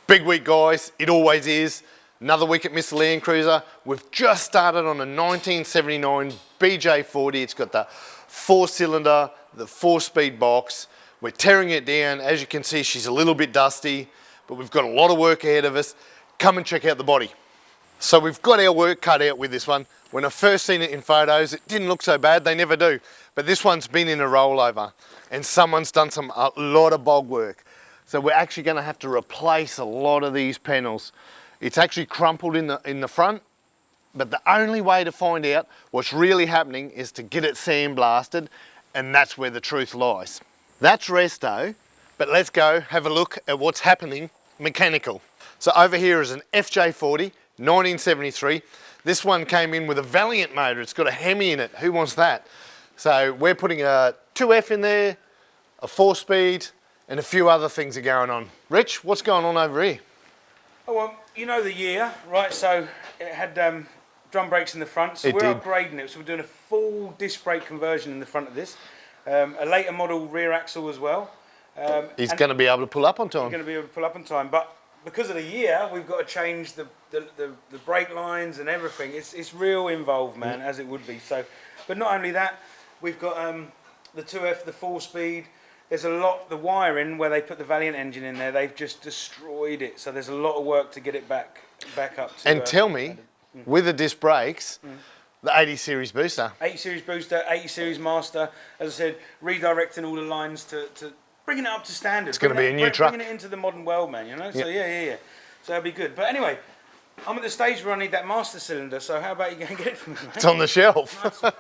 Big week, guys. It always is. Another week at MrLandcruiser. We've just started on a 1979 BJ40. It's got the 4-cylinder, the 4-speed box. We're tearing it down. As you can see, she's a little bit dusty, but we've got a lot of work ahead of us. Come and check out the body. So we've got our work cut out with this one. When I first seen it in photos, it didn't look so bad. They never do. But this one's been in a rollover and someone's done a lot of bog work. So we're actually going to have to replace a lot of these panels. It's actually crumpled in the front, but the only way to find out what's really happening is to get it sandblasted, and that's where the truth lies. That's resto, but let's go have a look at what's happening mechanical. So over here is an FJ40, 1973. This one came in with a Valiant motor. It's got a Hemi in it. Who wants that? So we're putting a 2F in there, a 4-speed, and a few other things are going on. Rich, what's going on over here? Oh, well, you know the year, right? So it had drum brakes in the front, so we're upgrading it. So we're doing a full disc brake conversion in the front of this. A later model rear axle as well. He's going to be able to pull up on time. He's going to be able to pull up on time, but because of the year, we've got to change the brake lines and everything. It's real involved, man, as it would be. So, but not only that, we've got the 2F, the 4-speed. There's a lot, the wiring where they put the Valiant engine in there, they've just destroyed it. So there's a lot of work to get it back up to. And tell me, with the disc brakes, the 80 series booster. 80 series booster, 80 series master, as I said, redirecting all the lines to bringing it up to standard. It's going to be a new truck. Bringing it into the modern world, man, you know? So yeah. So that'll be good. But anyway, I'm at the stage where I need that master cylinder, so how about you go and get it for me, mate? It's on the shelf. Nice.